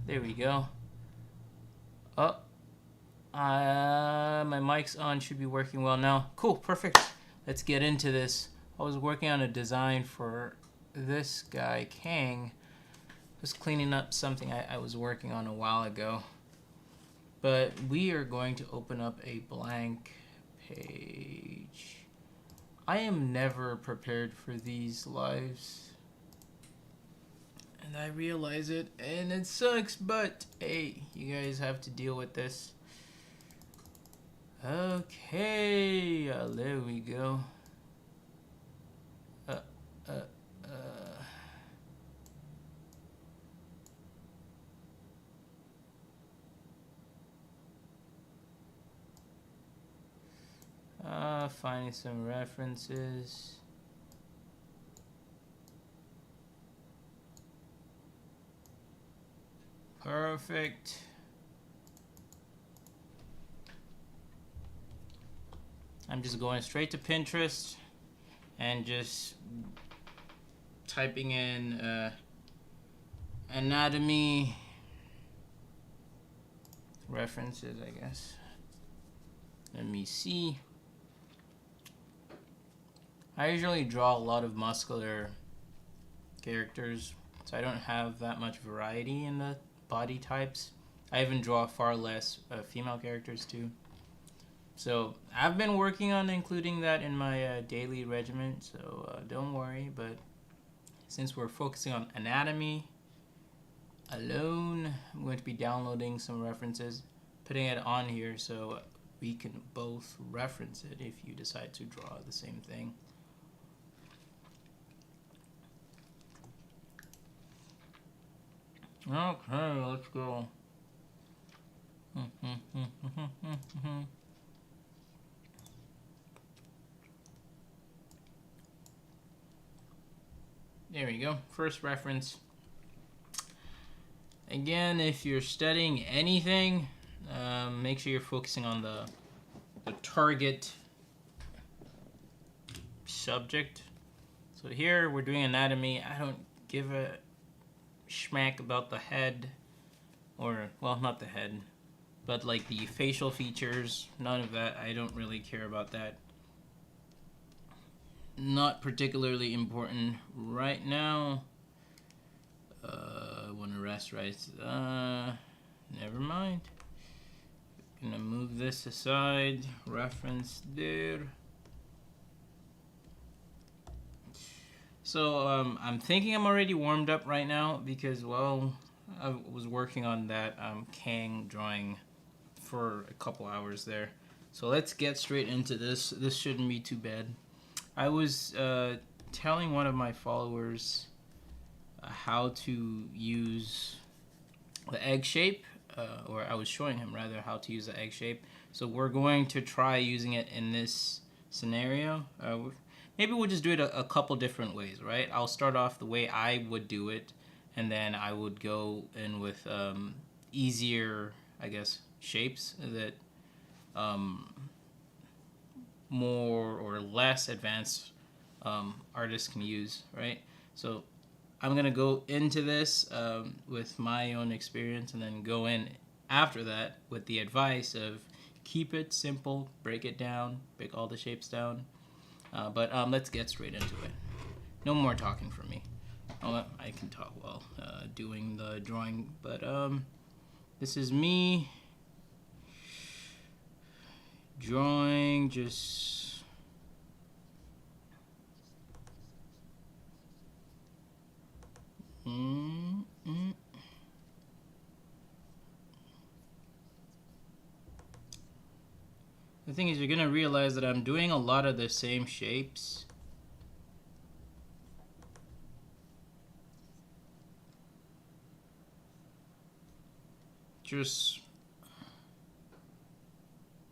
There we go. Oh, my mic's on. Should be working well now. Cool, perfect. Let's get into this. I was working on a design for this guy, Kang. Just cleaning up something I was working on a while ago. But we are going to open up a blank page. I am never prepared for these lives. And I realize it, and it sucks, but hey, you guys have to deal with this. Okay, there we go. Uh, uh, finding some references. Perfect. I'm just going straight to Pinterest and just typing in anatomy references, I guess. Let me see. I usually draw a lot of muscular characters, so I don't have that much variety in the body types. I even draw far less female characters too. So I've been working on including that in my daily regimen, so don't worry. But since we're focusing on anatomy alone, I'm going to be downloading some references, putting it on here so we can both reference it if you decide to draw the same thing. Okay, let's go. There we go. First reference. Again, if you're studying anything, make sure you're focusing on the target subject. So here we're doing anatomy. I don't give a schmack about the head, or, well, not the head, but like the facial features. None of that. I don't really care about that. Not particularly important right now. I want to rest right. Never mind. Gonna move this aside. Reference there. So I'm thinking I'm already warmed up right now because, well, I was working on that Kang drawing for a couple hours there. So let's get straight into this. This shouldn't be too bad. I was telling one of my followers how to use the egg shape, or I was showing him rather how to use the egg shape. So we're going to try using it in this scenario. Maybe we'll just do it a couple different ways, right? I'll start off the way I would do it, and then I would go in with easier, I guess, shapes that more or less advanced artists can use, right? So I'm gonna go into this with my own experience, and then go in after that with the advice of keep it simple, break it down, break all the shapes down. But let's get straight into it. No more talking from me. Oh, I can talk while doing the drawing, but this is me drawing just The thing is, you're gonna realize that I'm doing a lot of the same shapes. Just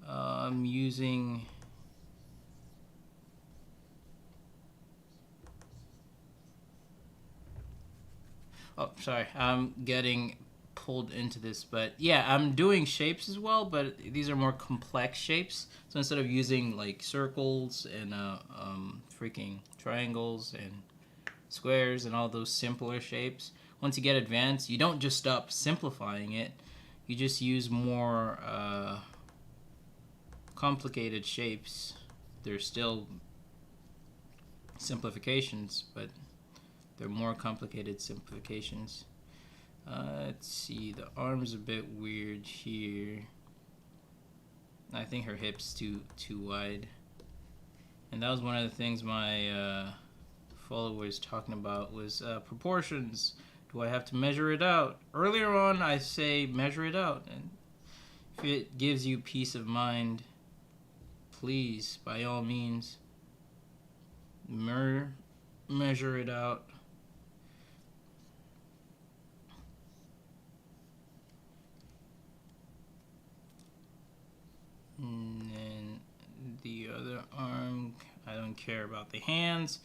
I'm using sorry, I'm getting pulled into this, but yeah, I'm doing shapes as well, but these are more complex shapes. So instead of using like circles and freaking triangles and squares and all those simpler shapes, once you get advanced, you don't just stop simplifying it. You just use more complicated shapes. They're still simplifications, but they're more complicated simplifications. Let's see, the arm's a bit weird here. I think her hip's too wide. And that was one of the things my followers talking about was proportions. Do I have to measure it out? Earlier on, I say measure it out. And if it gives you peace of mind, please, by all means, measure it out. And then the other arm, I don't care about the hands.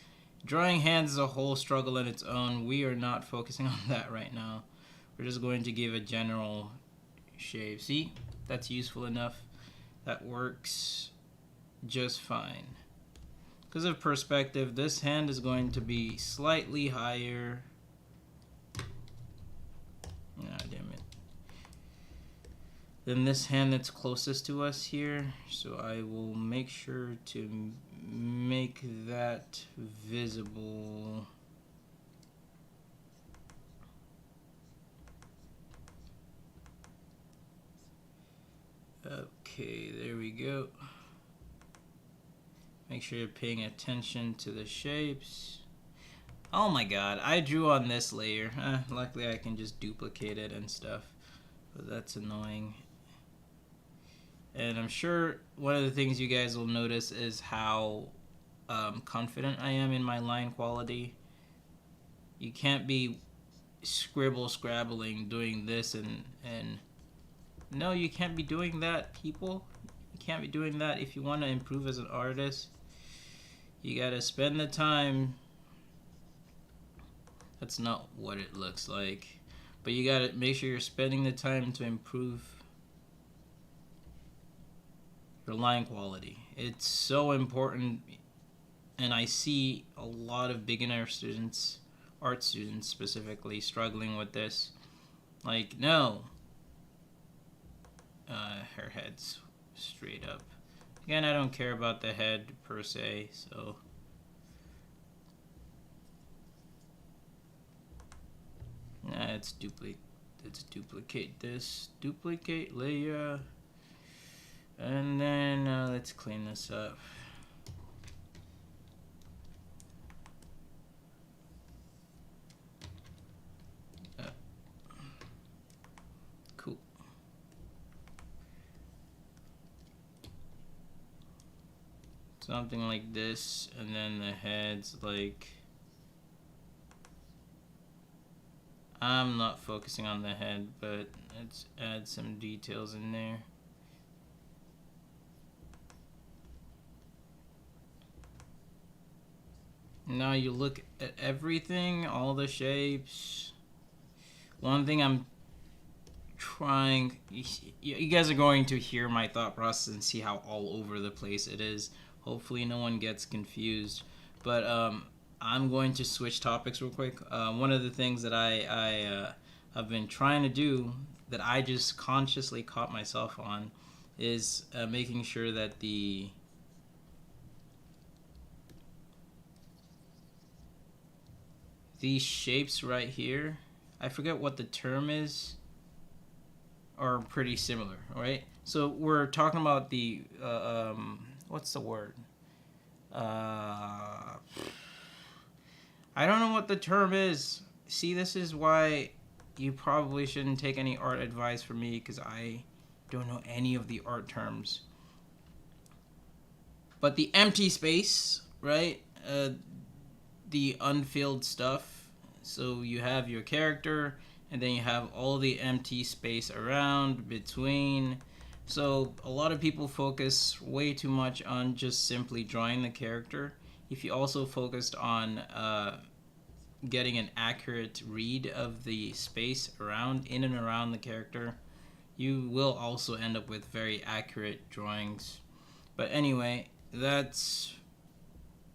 Drawing hands is a whole struggle in its own. We are not focusing on that right now. We're just going to give a general shape. See, that's useful enough. That works just fine. Because of perspective, this hand is going to be slightly higher. Ah, damn it. Then this hand that's closest to us here. So I will make sure to make that visible. Okay, there we go. Make sure you're paying attention to the shapes. Oh my god, I drew on this layer. Luckily I can just duplicate it and stuff, but that's annoying. And I'm sure one of the things you guys will notice is how confident I am in my line quality. You can't be scrabbling doing this and no, you can't be doing that, people. You can't be doing that if you want to improve as an artist. You gotta spend the time. That's not what it looks like, but you gotta make sure you're spending the time to improve your line quality. It's so important, and I see a lot of beginner students, art students specifically, struggling with this. Like, no, her head's straight up. Again, I don't care about the head per se, so let's duplicate this, duplicate layer, and then let's clean this up. Cool. Something like this, and then the head's like, I'm not focusing on the head, but let's add some details in there. Now you look at everything, all the shapes. One thing I'm trying, you guys are going to hear my thought process and see how all over the place it is. Hopefully no one gets confused. But I'm going to switch topics real quick. One of the things that I have been trying to do that I just consciously caught myself on is making sure that these shapes right here, I forget what the term is, are pretty similar, right? So we're talking about the what's the word? I don't know what the term is. See, this is why you probably shouldn't take any art advice from me, because I don't know any of the art terms. But the empty space, right? The unfilled stuff. So you have your character, and then you have all the empty space around, between. So a lot of people focus way too much on just simply drawing the character. If you also focused on getting an accurate read of the space around, in and around the character, you will also end up with very accurate drawings. But anyway, that's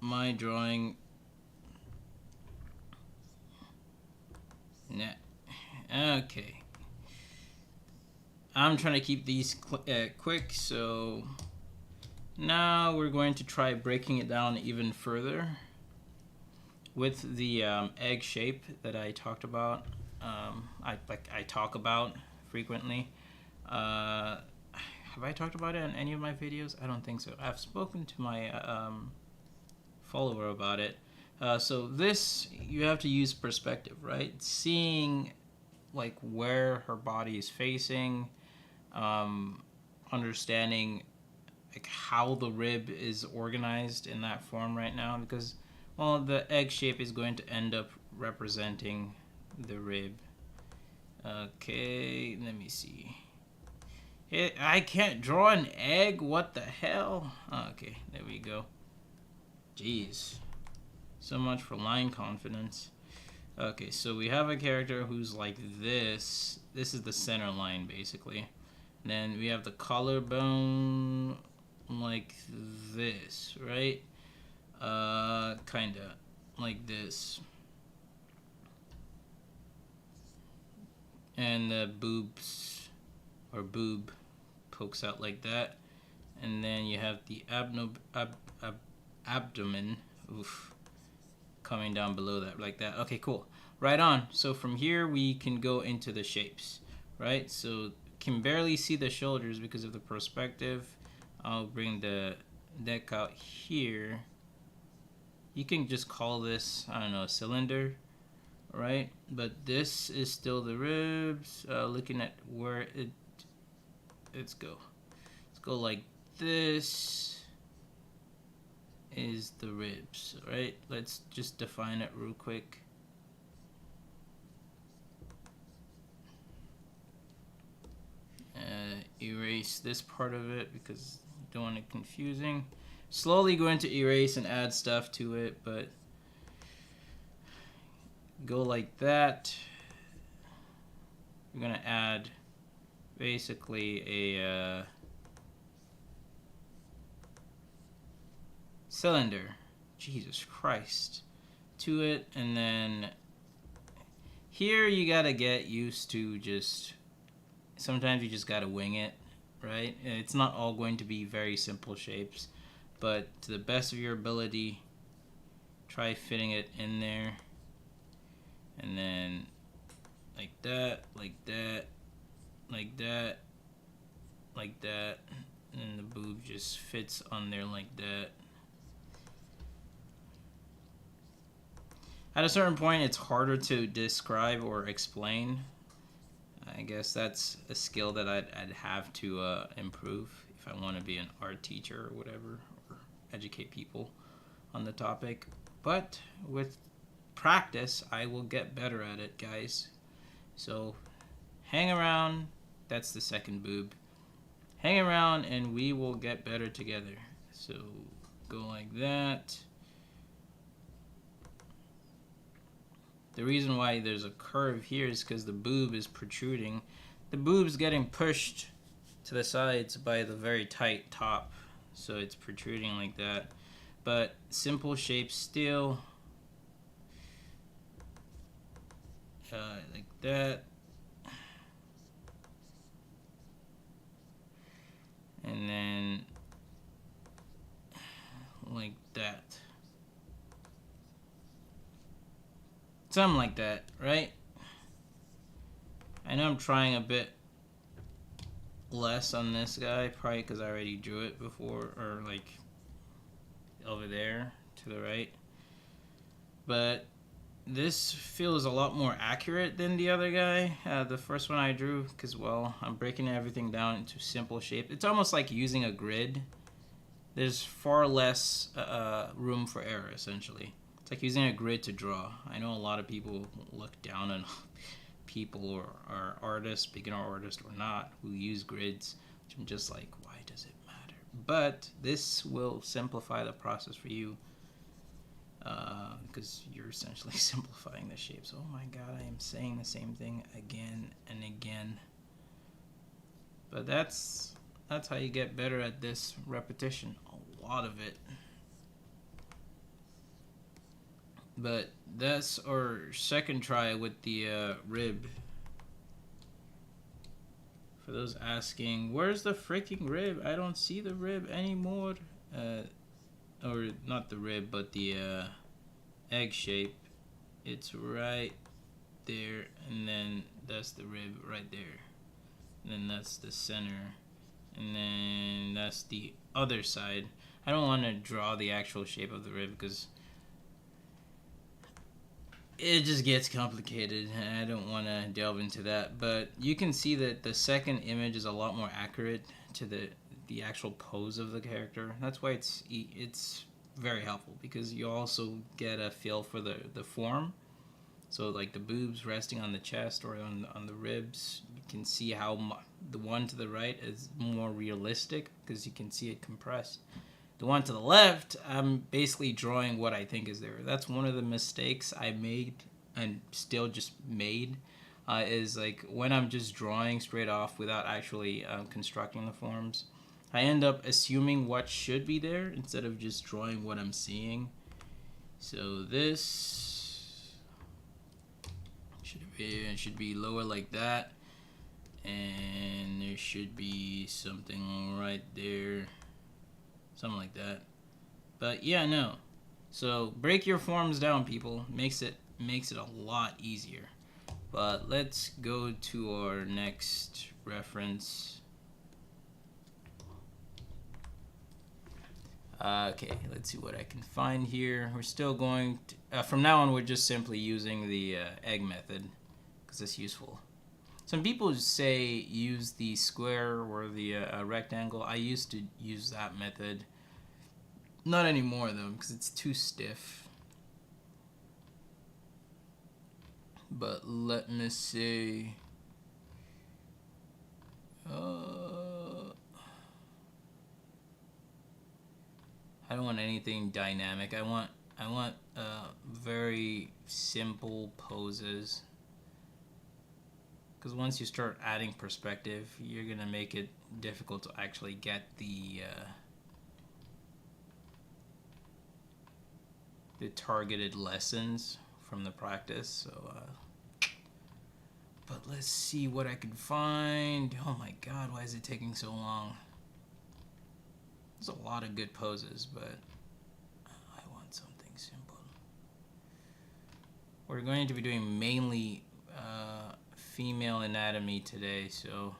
my drawing. Okay. I'm trying to keep these quick, so now we're going to try breaking it down even further with the egg shape that I talked about. I talk about frequently. Have I talked about it in any of my videos? I don't think so. I've spoken to my follower about it. So this, you have to use perspective, right? Seeing like where her body is facing, understanding like how the rib is organized in that form right now, because well, the egg shape is going to end up representing the rib. Okay, let me see. I can't draw an egg. What the hell? Okay, there we go. Jeez. So much for line confidence. Okay, so we have a character who's like this. This is the center line, basically. And then we have the collarbone like this, right? Kinda like this. And the boobs, or boob, pokes out like that. And then you have the abdomen, oof, coming down below that like that. Okay, cool. Right on. So from here we can go into the shapes, right? So can barely see the shoulders because of the perspective. I'll bring the neck out here. You can just call this, I don't know, a cylinder, right? But this is still the ribs. Looking at where let's go like this is the ribs, right? Let's just define it real quick. Erase this part of it because you don't want it confusing. Slowly going to erase and add stuff to it, but go like that. We're gonna add basically a cylinder, Jesus Christ, to it, and then here you gotta get used to just, sometimes you just gotta wing it, right? It's not all going to be very simple shapes, but to the best of your ability, try fitting it in there, and then like that, like that, like that, like that, and the boob just fits on there like that. At a certain point, it's harder to describe or explain. I guess that's a skill that I'd have to improve if I want to be an art teacher or whatever, or educate people on the topic. But with practice, I will get better at it, guys. So hang around. That's the second boob. Hang around and we will get better together. So go like that. The reason why there's a curve here is because the boob is protruding. The boob's getting pushed to the sides by the very tight top, so it's protruding like that. But simple shapes still, like that, and then like that. Something like that, right? I know I'm trying a bit less on this guy, probably because I already drew it before, or like over there to the right. But this feels a lot more accurate than the other guy, the first one I drew, because, well, I'm breaking everything down into simple shape. It's almost like using a grid. There's far less room for error, essentially. It's like using a grid to draw. I know a lot of people look down on people or artists, beginner artists or not, who use grids, which I'm just like, why does it matter? But this will simplify the process for you, because you're essentially simplifying the shapes. Oh my god, I am saying the same thing again and again. But that's how you get better at this repetition. A lot of it. But that's our second try with the rib. For those asking, where's the freaking rib? I don't see the rib anymore. Or not the rib, but the egg shape. It's right there, and then that's the rib right there. And then that's the center, and then that's the other side. I don't want to draw the actual shape of the rib because it just gets complicated, and I don't want to delve into that. But you can see that the second image is a lot more accurate to the actual pose of the character. That's why it's very helpful, because you also get a feel for the form. So like the boobs resting on the chest or on the ribs, you can see how the one to the right is more realistic because you can see it compressed. The one to the left, I'm basically drawing what I think is there. That's one of the mistakes I made and still just made, is like when I'm just drawing straight off without actually constructing the forms, I end up assuming what should be there instead of just drawing what I'm seeing. So this should be lower like that, and there should be something right there. Something like that. But yeah, no. So break your forms down, people. Makes it a lot easier. But let's go to our next reference. Okay, let's see what I can find here. We're still going to, from now on, we're just simply using the egg method because it's useful. Some people say use the square or the rectangle. I used to use that method. Not anymore though, because it's too stiff. But let me see. I don't want anything dynamic. I want very simple poses. Because once you start adding perspective, you're gonna make it difficult to actually get the targeted lessons from the practice. So, but let's see what I can find. Oh my God, why is it taking so long? There's a lot of good poses, but I want something simple. We're going to be doing mainly female anatomy today, so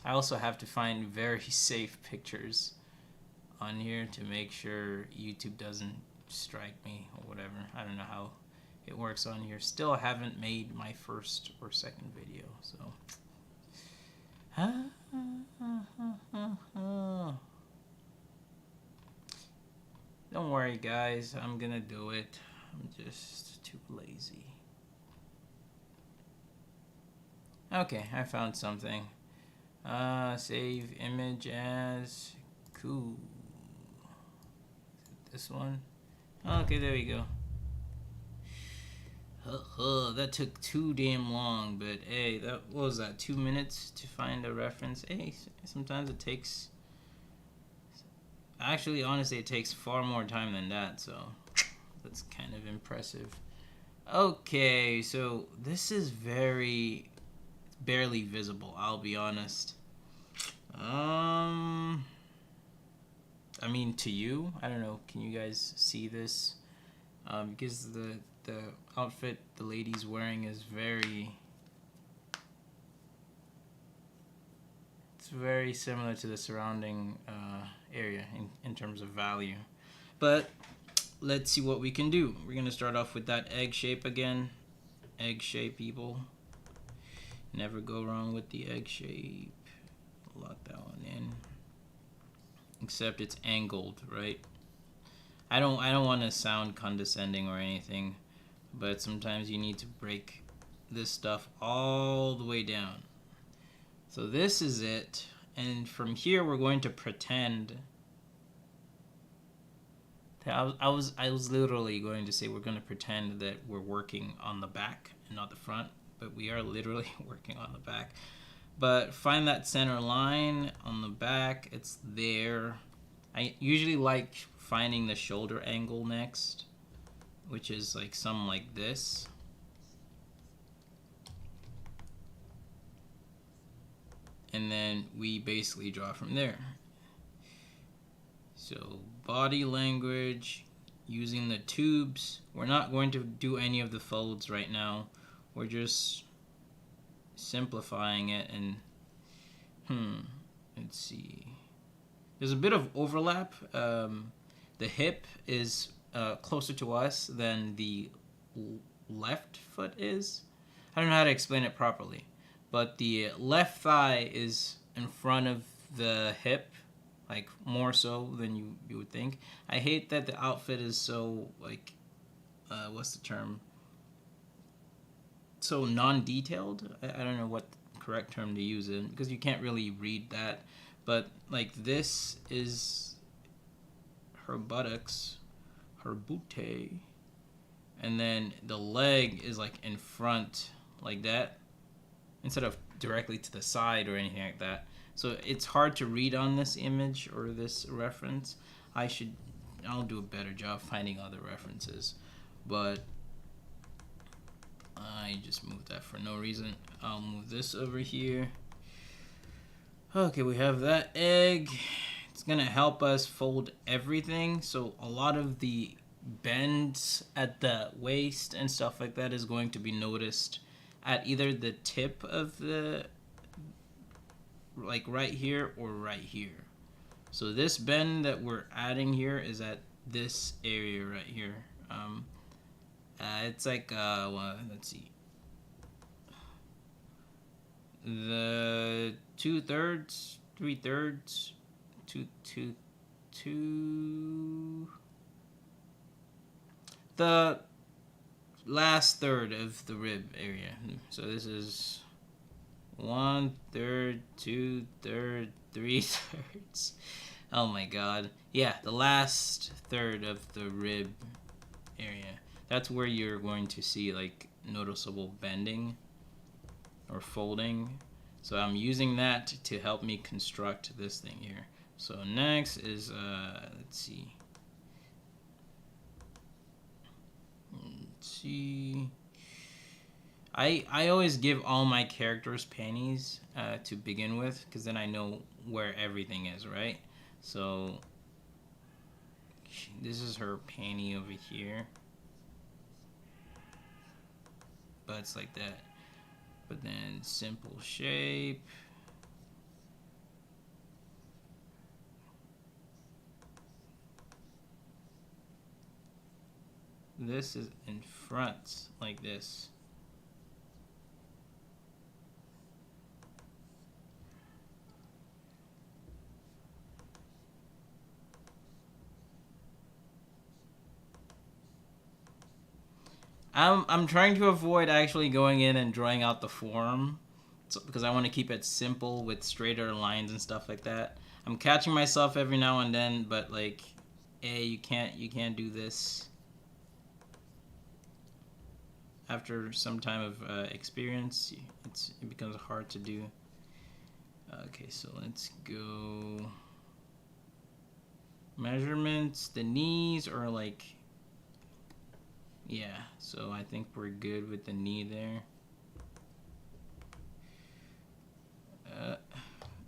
I also have to find very safe pictures on here to make sure YouTube doesn't strike me or whatever. I don't know how it works on here. Still haven't made my first or second video, so don't worry guys, I'm gonna do it. I'm just too lazy. Okay, I found something. Save image as cool. This one. Okay, there we go. That took too damn long, but hey, what was that? 2 minutes to find a reference. Hey, sometimes it takes. Actually, honestly, it takes far more time than that, so that's kind of impressive. Okay, so this is barely visible, I'll be honest. I mean, to you, I don't know, can you guys see this? Because the outfit the lady's wearing is it's very similar to the surrounding area in terms of value. But let's see what we can do. We're gonna start off with that egg shape again. Egg shape, people. Never go wrong with the egg shape. Lock that one in. Except it's angled, right? I don't want to sound condescending or anything, but sometimes you need to break this stuff all the way down. So this is it, and from here we're going to pretend. I was literally going to say we're going to pretend that we're working on the back and not the front, but we are literally working on the back. But find that center line on the back. It's there. I usually like finding the shoulder angle next, which is like something like this. And then we basically draw from there. So body language, using the tubes. We're not going to do any of the folds right now. We're just simplifying it. And let's see. There's a bit of overlap. The hip is closer to us than the left foot is. I don't know how to explain it properly, but the left thigh is in front of the hip, like more so than you would think. I hate that the outfit is so like, what's the term? So non-detailed. I don't know what the correct term to use in, because you can't really read that. But like this is her buttocks, her booty, and then the leg is like in front like that, instead of directly to the side or anything like that. So it's hard to read on this image or this reference. I'll do a better job finding other references, but I just moved that for no reason. I'll move this over here. Okay, we have that egg. It's gonna help us fold everything. So a lot of the bends at the waist and stuff like that is going to be noticed at either the tip of the, like right here or right here. So this bend that we're adding here is at this area right here. It's like, well, let's see. The 2/3, 3/3, the last third of the rib area. So this is 1/3, 2/3, 3/3. Oh my god. Yeah, the last third of the rib area. That's where you're going to see like noticeable bending or folding. So I'm using that to help me construct this thing here. So next is let's see. I always give all my characters panties to begin with, because then I know where everything is, right? So this is her panty over here, but it's like that. But then simple shape. This is in front, like this. I'm trying to avoid actually going in and drawing out the form, because I want to keep it simple with straighter lines and stuff like that. I'm catching myself every now and then, but like, you can't do this. After some time of experience, it becomes hard to do. Okay, so let's go. Measurements. The knees are like, yeah, so I think we're good with the knee there.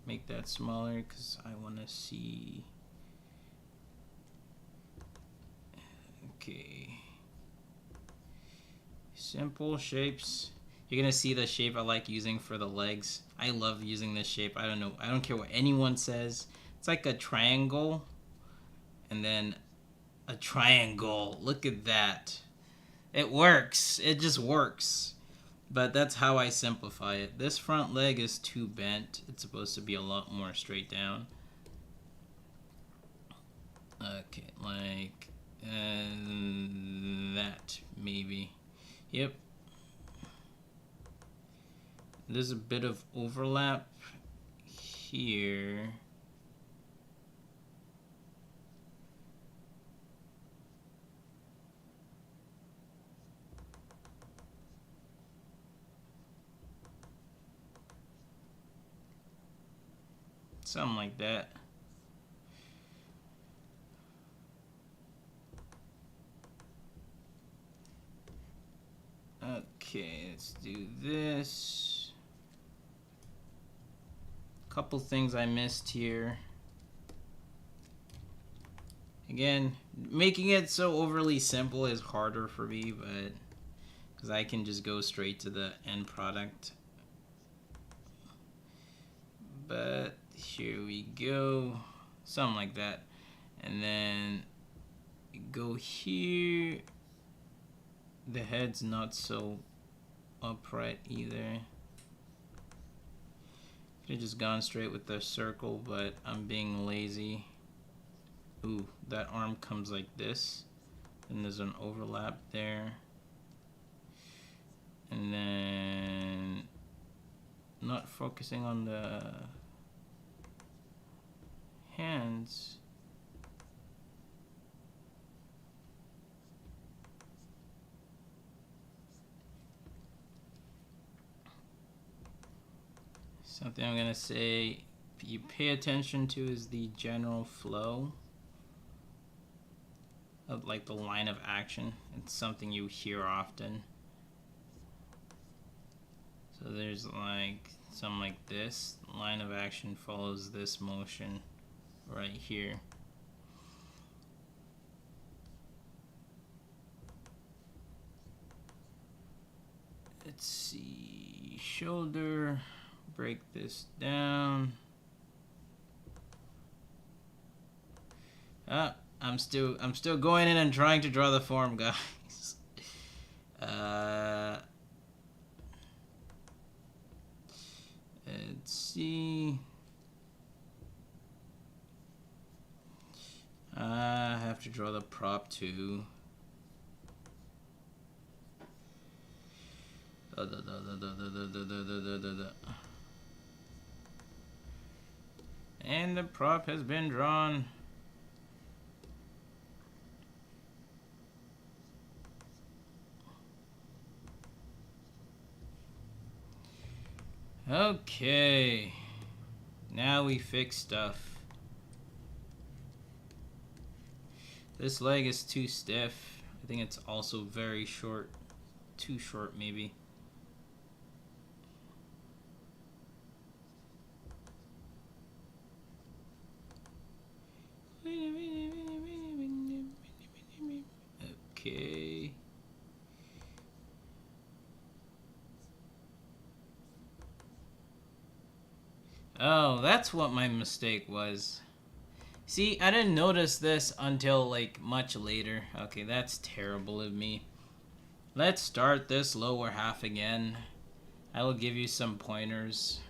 Make that smaller because I want to see. Okay. Simple shapes. You're gonna see the shape I like using for the legs. I love using this shape. I don't know. I don't care what anyone says. It's like a triangle and then a triangle. Look at that. It works. It just works. But that's how I simplify it. This front leg is too bent. It's supposed to be a lot more straight down. Okay, like that maybe. Yep. There's a bit of overlap here. Something like that. let's do this. Couple things I missed here. Again, making it so overly simple is harder for me, but because I can just go straight to the end product. But here we go, something like that. And then go here. The head's not so upright either. Could have just gone straight with the circle, but I'm being lazy. Ooh, that arm comes like this, and there's an overlap there. And then not focusing on the hands. Something I'm gonna say you pay attention to is the general flow of like the line of action. It's something you hear often. So there's like something like this. Line of action follows this motion right here. Let's see, shoulder, break this down. I'm still going in and trying to draw the form, guys. Let's see. I have to draw the prop too. And the prop has been drawn. Okay, now we fix stuff. This leg is too stiff. I think it's also very short, too short maybe. Okay. Oh, that's what my mistake was. See, I didn't notice this until like much later. Okay, that's terrible of me. Let's start this lower half again. I will give you some pointers.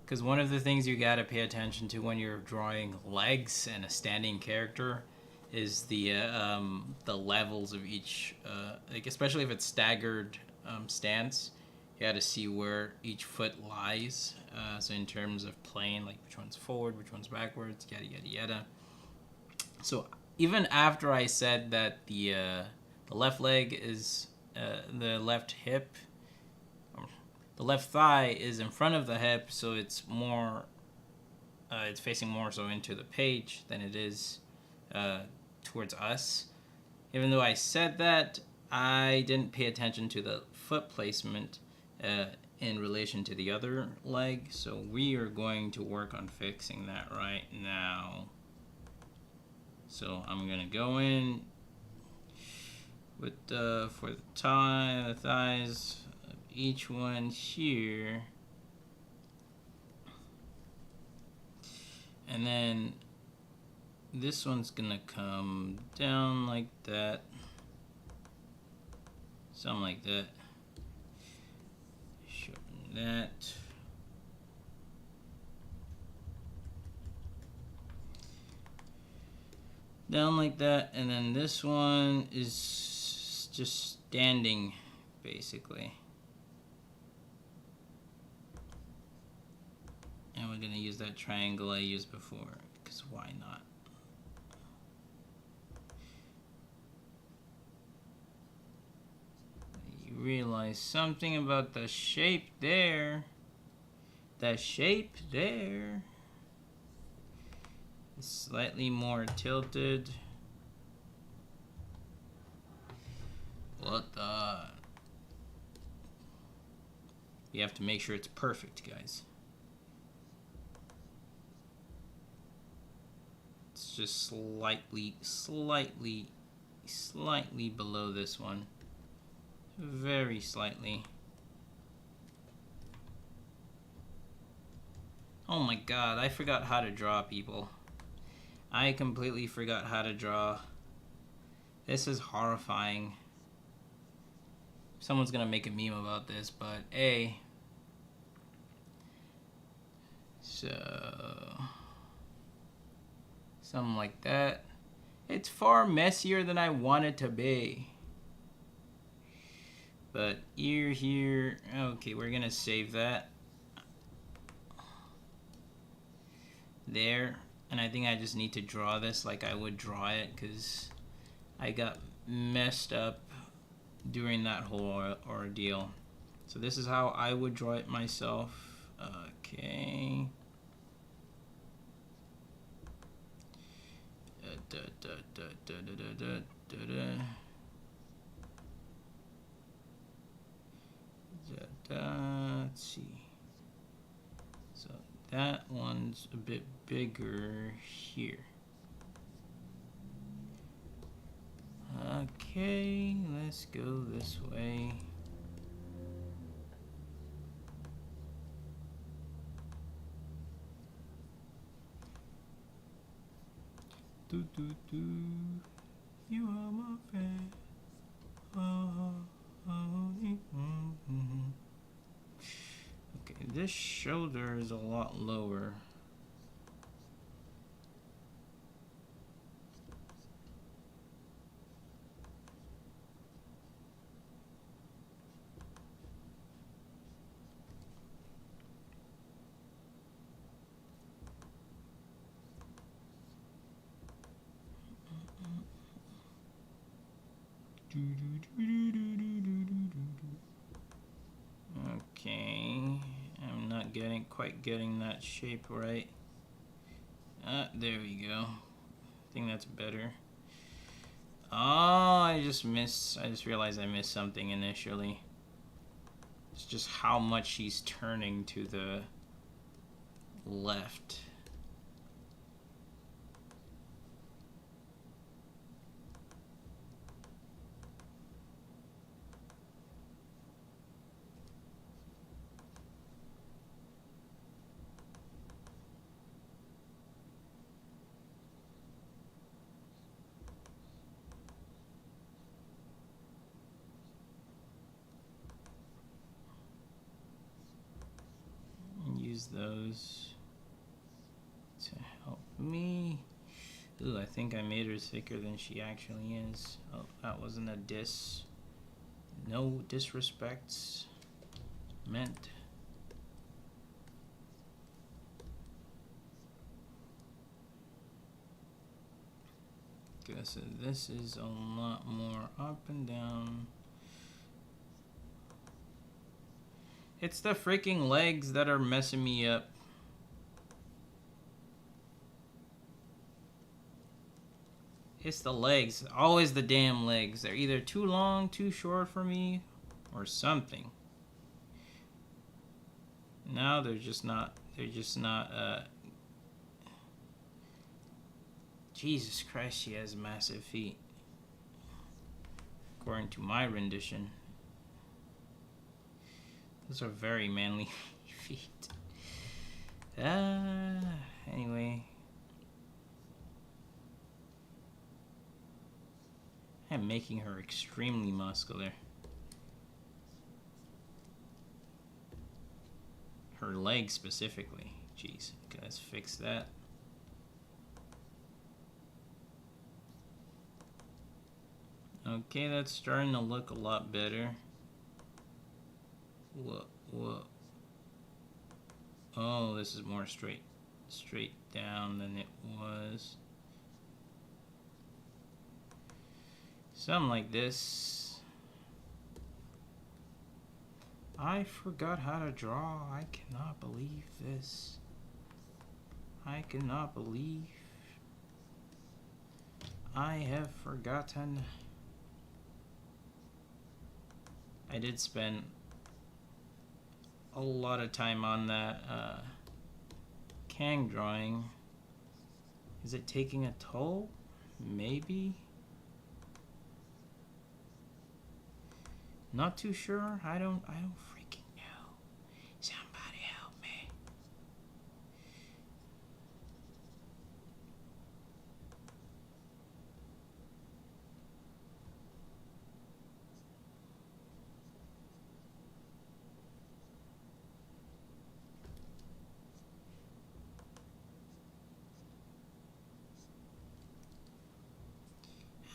Because one of the things you gotta pay attention to when you're drawing legs and a standing character is the levels of each, like especially if it's staggered stance. You gotta see where each foot lies. So in terms of plane, like which one's forward, which one's backwards, yada yada yada. So even after I said that the left leg is the left hip, the left thigh is in front of the hip, so it's more, it's facing more so into the page than it is towards us. Even though I said that, I didn't pay attention to the foot placement in relation to the other leg, so we are going to work on fixing that right now. So I'm gonna go in with for the thighs of each one here, and then this one's gonna come down like that, something like that. That down like that, and then this one is just standing basically, and we're gonna use that triangle I used before, because why not? Realize something about the shape there. The shape there is slightly more tilted. What the? You have to make sure it's perfect, guys. It's just slightly below this one. Very slightly. Oh my god, I forgot how to draw, people. I completely forgot how to draw. This is horrifying. Someone's gonna make a meme about this, but A. So... something like that. It's far messier than I want it to be. But ear here... okay, we're gonna save that. There. And I think I just need to draw this like I would draw it, because I got messed up during that whole ordeal. So this is how I would draw it myself. Okay. Let's see. So that one's a bit bigger here. Okay, let's go this way. Do do do. You are my friend. Okay, this shoulder is a lot lower. Okay, I'm not quite getting that shape right. There we go. I think that's better. Oh, I just realized I missed something initially. It's just how much she's turning to the left. Use those to help me. Ooh, I think I made her thicker than she actually is. Oh, that wasn't a diss. No disrespects meant. Okay, so this is a lot more up and down. It's the freaking legs that are messing me up. It's the legs. Always the damn legs. They're either too long, too short for me, or something. Now they're just not. Jesus Christ, she has massive feet. According to my rendition. Those are very manly feet. Anyway. I'm making her extremely muscular. Her legs specifically. Jeez. Okay, let's fix that. Okay, that's starting to look a lot better. Whoa. Oh, this is more straight down than it was. Something like this. I forgot how to draw. I cannot believe this. I cannot believe I have forgotten. I did spend a lot of time on that Kang drawing. Is it taking a toll? Maybe. Not too sure. I don't freaking know. Somebody help me.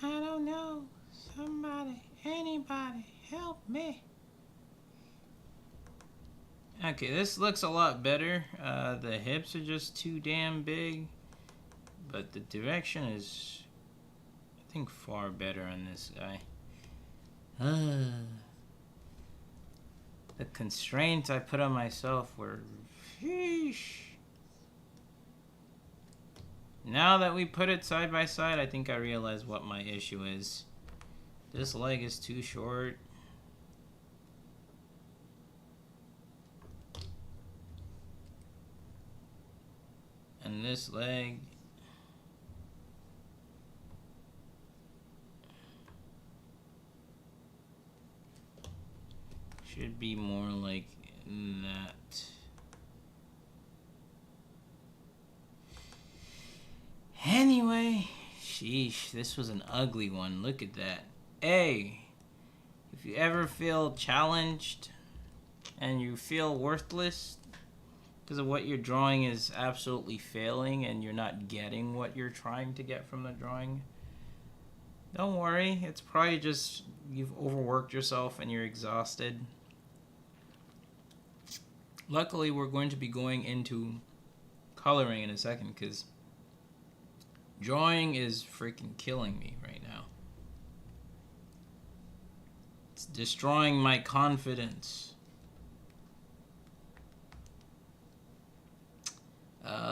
I don't know. Somebody, anybody, help me. Okay, this looks a lot better. The hips are just too damn big. But the direction is, I think, far better on this guy. The constraints I put on myself were... Sheesh. Now that we put it side by side, I think I realize what my issue is. This leg is too short. And this leg should be more like that. Anyway, sheesh, this was an ugly one. Look at that. Hey, if you ever feel challenged and you feel worthless because of what you're drawing is absolutely failing and you're not getting what you're trying to get from the drawing, don't worry. It's probably just you've overworked yourself and you're exhausted. Luckily, we're going to be going into coloring in a second because drawing is freaking killing me right now. It's destroying my confidence.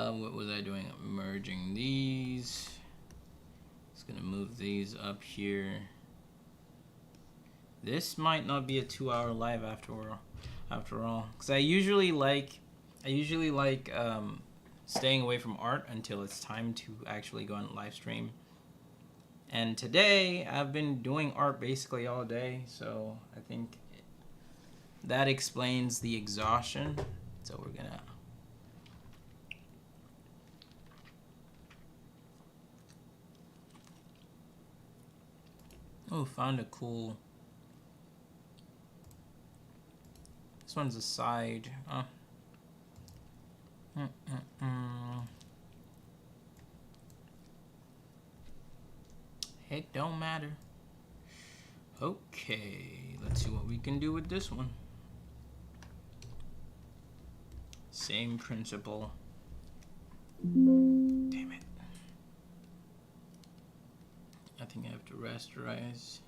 What was I doing? I'm merging these. Just gonna move these up here. This might not be a 2-hour live after all, because I usually like staying away from art until it's time to actually go on live stream. And today I've been doing art basically all day, so I think that explains the exhaustion. So we're gonna found a cool. This one's a side. It don't matter. Okay, let's see what we can do with this one. Same principle. Damn it. I think I have to rasterize.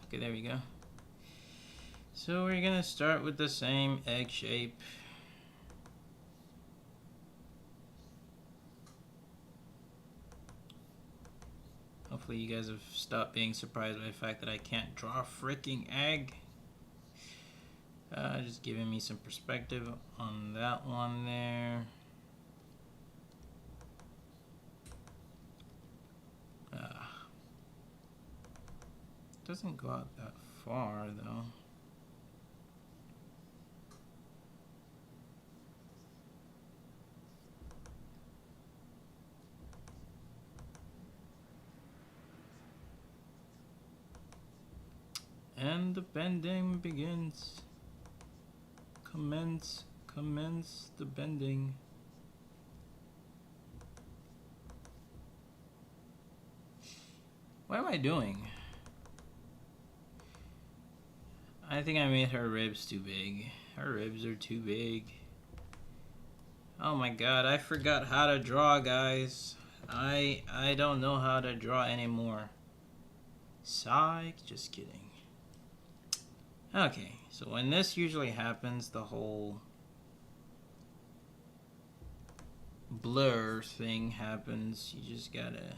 Okay, there we go. So we're gonna start with the same egg shape. Hopefully you guys have stopped being surprised by the fact that I can't draw a freaking egg. Just giving me some perspective on that one there. Doesn't go out that far though. And the bending begins. Commence the bending. What am I doing? I think I made her ribs too big. Her ribs are too big. Oh my god, I forgot how to draw, guys. I don't know how to draw anymore. Psych, just kidding. Okay, so when this usually happens, the whole blur thing happens. You just gotta...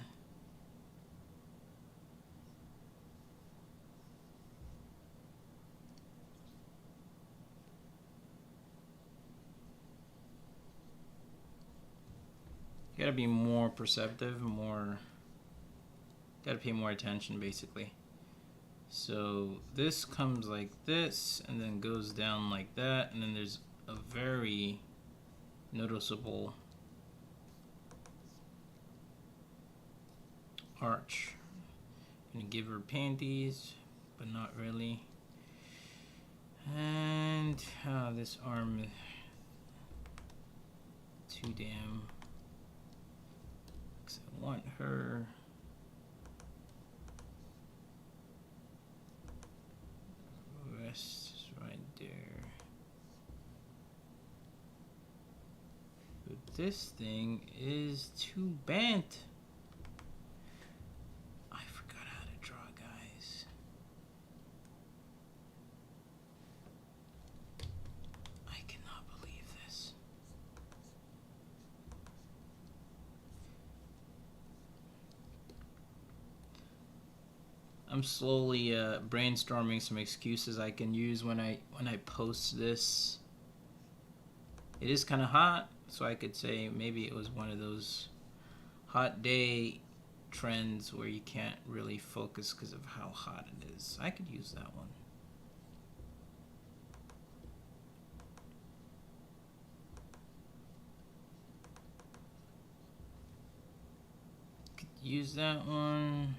You gotta be more perceptive, gotta pay more attention basically. So this comes like this and then goes down like that, and then there's a very noticeable arch. Gonna give her panties, but not really. And this arm is too damn. Cause I want her. Rest is right there. But this thing is too bent. I forgot how to draw, guys. I cannot believe this. I'm slowly brainstorming some excuses I can use when I post this. It is kind of hot, so I could say maybe it was one of those hot day trends where you can't really focus because of how hot it is. I could use that one. Could use that one.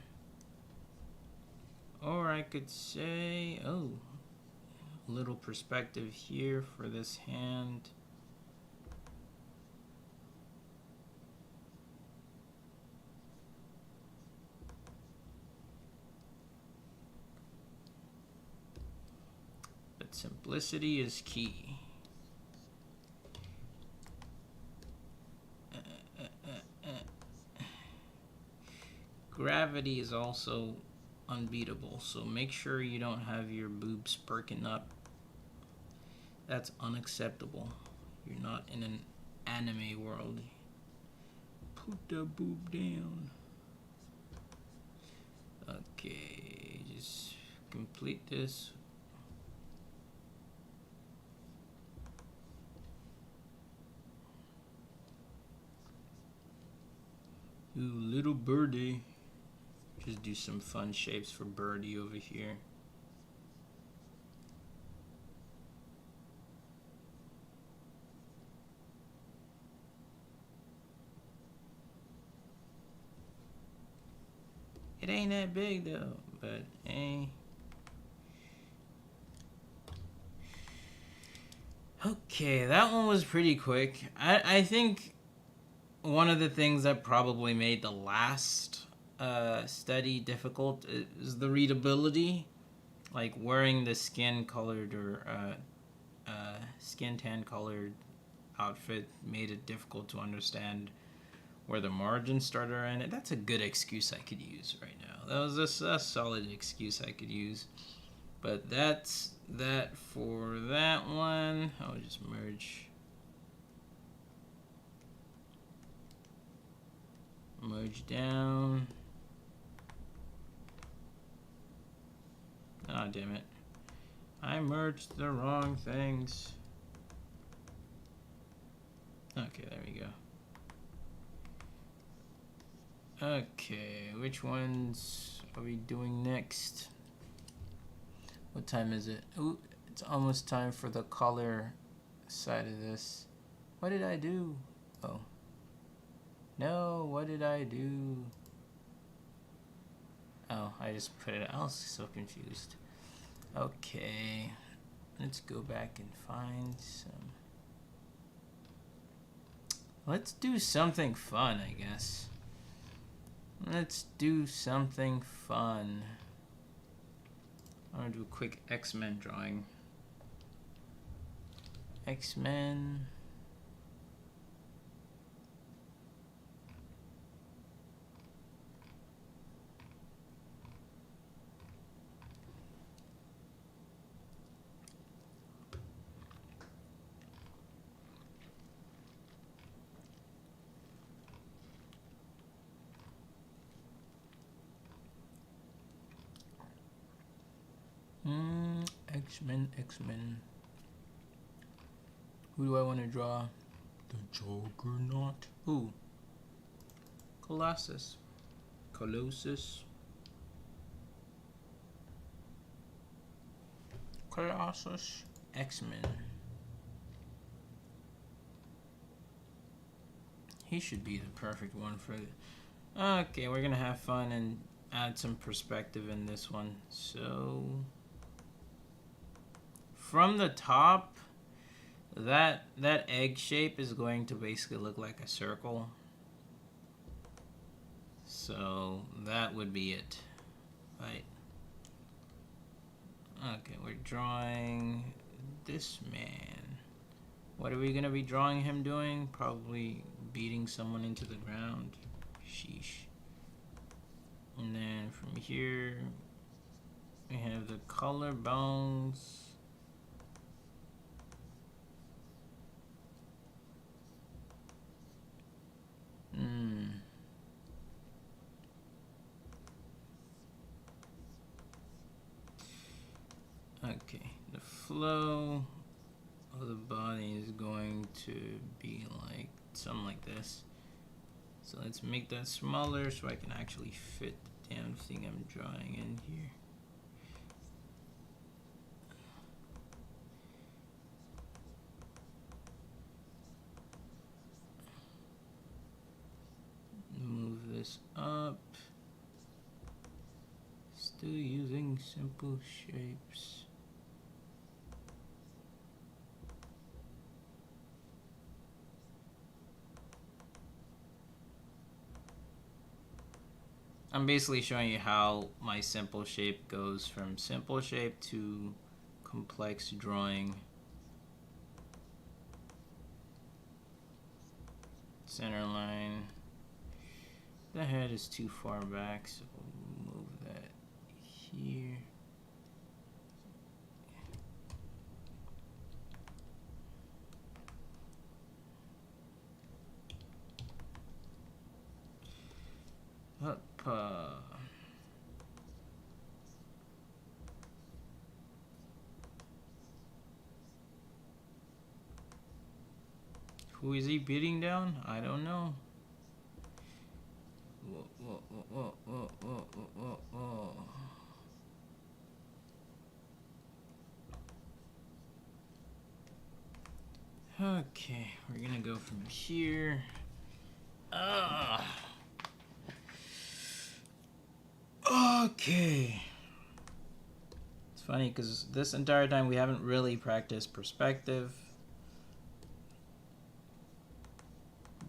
Or I could say, oh, a little perspective here for this hand. But simplicity is key. Gravity is also unbeatable, so make sure you don't have your boobs perking up. That's unacceptable. You're not in an anime world. Put the boob down. Okay, just complete this. Ooh, little birdie. Just do some fun shapes for birdie over here. It ain't that big though, but hey. Okay, that one was pretty quick. I think one of the things that probably made the last study difficult is the readability. Like wearing the skin colored or skin tan colored outfit made it difficult to understand where the margins started or ended. That's a good excuse I could use right now. That was a solid excuse I could use. But that's that for that one. I'll just merge down. Ah, damn it. I merged the wrong things. Okay, there we go. Okay, which ones are we doing next? What time is it? Ooh, it's almost time for the color side of this. What did I do? Oh. No, what did I do? Oh, I just put it. I was so confused. Okay, let's go back and find some. Let's do something fun, I guess. Let's do something fun. I'm gonna do a quick X-Men drawing. X-Men. X-Men. Who do I want to draw? The Juggernaut. Ooh, Colossus. Colossus. Colossus. X-Men. He should be the perfect one for it. Okay, we're gonna have fun and add some perspective in this one. So from the top, that egg shape is going to basically look like a circle. So that would be it, right? Okay, we're drawing this man. What are we gonna be drawing him doing? Probably beating someone into the ground. Sheesh. And then from here, we have the collarbones. Okay, the flow of the body is going to be like something like this. So let's make that smaller so I can actually fit the damn thing I'm drawing in here. Move this up. Still using simple shapes. I'm basically showing you how my simple shape goes from simple shape to complex drawing. Center line. The head is too far back, so we'll move that here. Up. Who is he beating down? I don't know. Okay, we're gonna go from here. Okay. It's funny because this entire time we haven't really practiced perspective.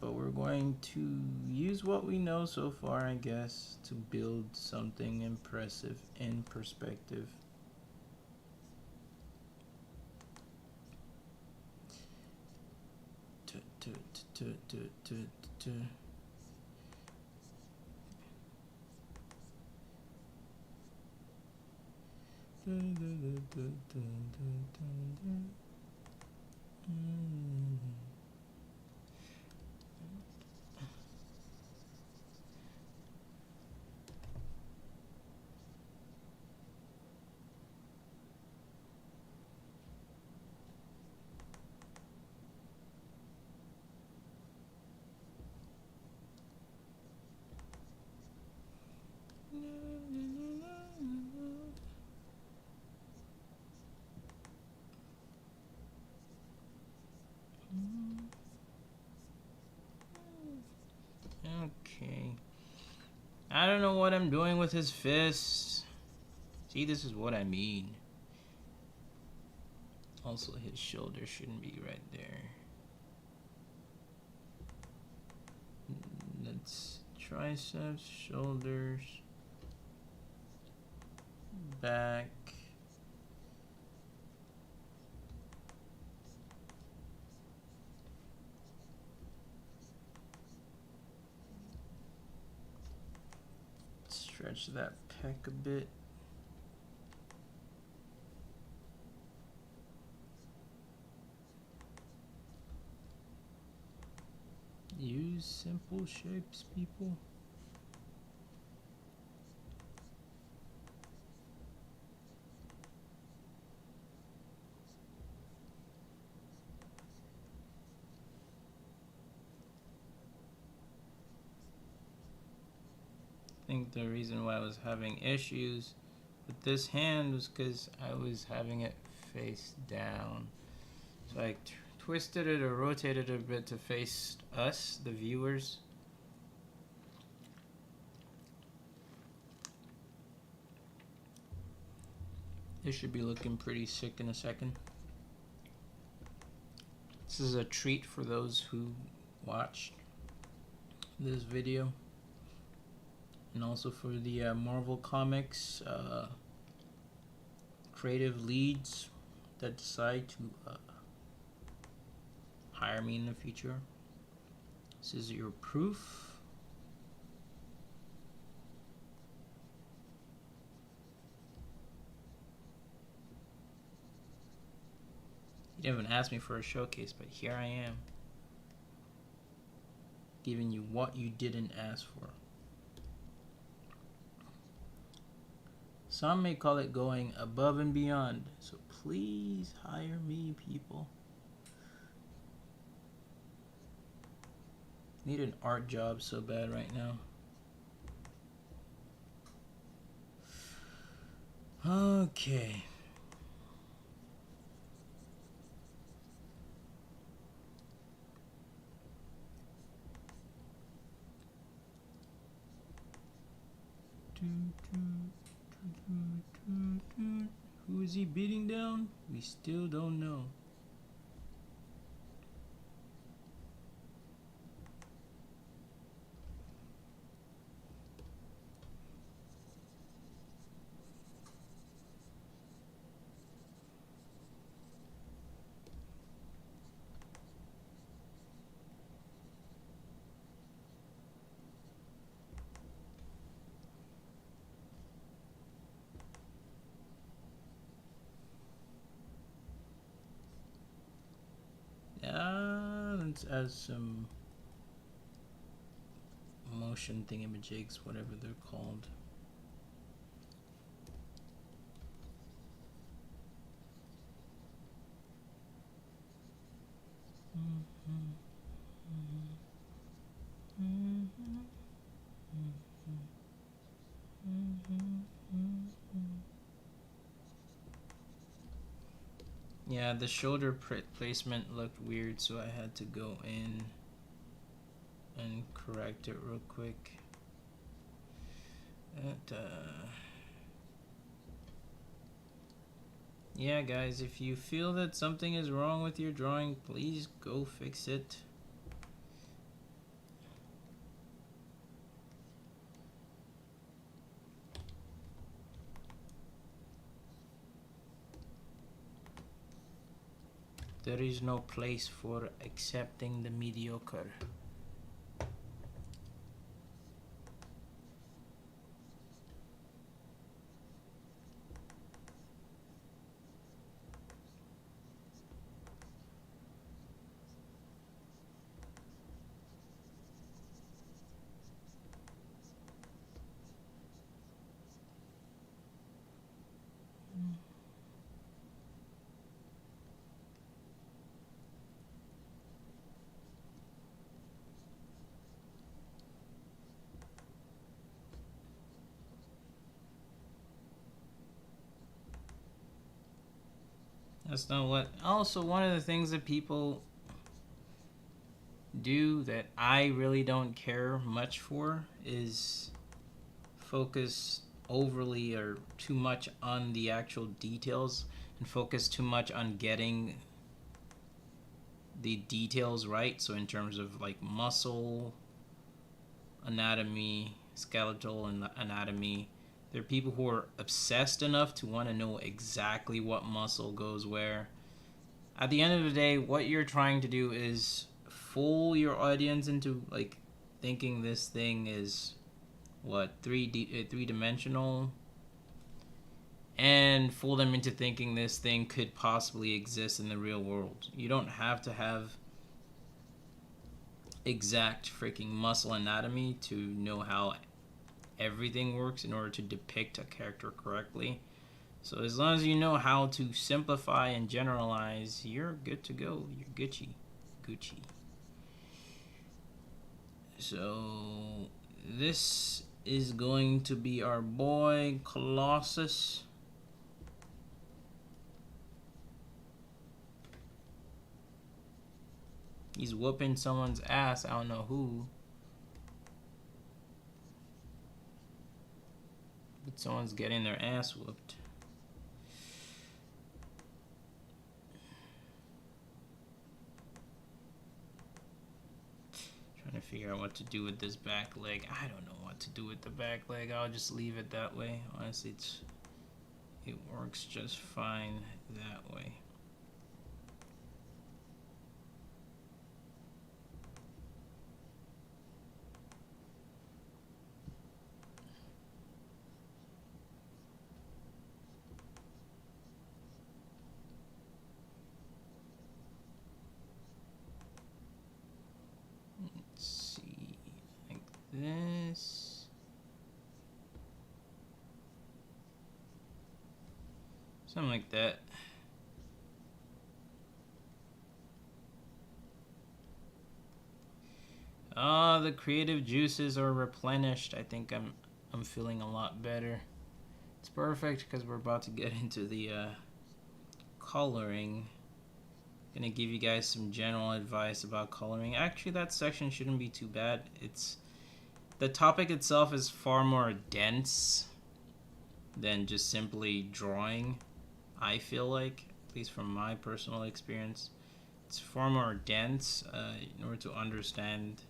But we're going to use what we know so far, I guess, to build something impressive in perspective. Okay. I don't know what I'm doing with his fists. See, this is what I mean. Also, his shoulder shouldn't be right there. That's triceps, shoulders, back. Stretch that pec a bit. Use simple shapes, people. think the reason why I was having issues with this hand was because I was having it face down. So I twisted it or rotated it a bit to face us, the viewers. This should be looking pretty sick in a second. This is a treat for those who watched this video. And also for the Marvel Comics creative leads that decide to hire me in the future. This is your proof. You didn't even ask me for a showcase, but here I am, giving you what you didn't ask for. Some may call it going above and beyond, so please hire me, people. Need an art job so bad right now. Okay. Who is he beating down? We still don't know. Let's add some motion thingamajigs, whatever they're called. Yeah, the shoulder placement looked weird, so I had to go in and correct it real quick. Yeah, guys, if you feel that something is wrong with your drawing, please go fix it. There is no place for accepting the mediocre. That's not what. Also, one of the things that people do that I really don't care much for is focus overly or too much on the actual details and focus too much on getting the details right. So in terms of like muscle anatomy, skeletal anatomy, there are people who are obsessed enough to want to know exactly what muscle goes where. At the end of the day, what you're trying to do is fool your audience into like thinking this thing is what, three-dimensional, and fool them into thinking this thing could possibly exist in the real world. You don't have to have exact freaking muscle anatomy to know how everything works in order to depict a character correctly. So as long as you know how to simplify and generalize, you're good to go. You're Gucci. So this is going to be our boy Colossus. He's whooping someone's ass. I don't know who. But someone's getting their ass whooped. Trying to figure out what to do with this back leg. I don't know what to do with the back leg. I'll just leave it that way. Honestly, it works just fine that way. This. Something like that. Ah, the creative juices are replenished. I think I'm feeling a lot better. It's perfect because we're about to get into the coloring. Gonna give you guys some general advice about coloring. Actually, that section shouldn't be too bad. The topic itself is far more dense than just simply drawing, I feel like, at least from my personal experience. It's far more dense in order to understand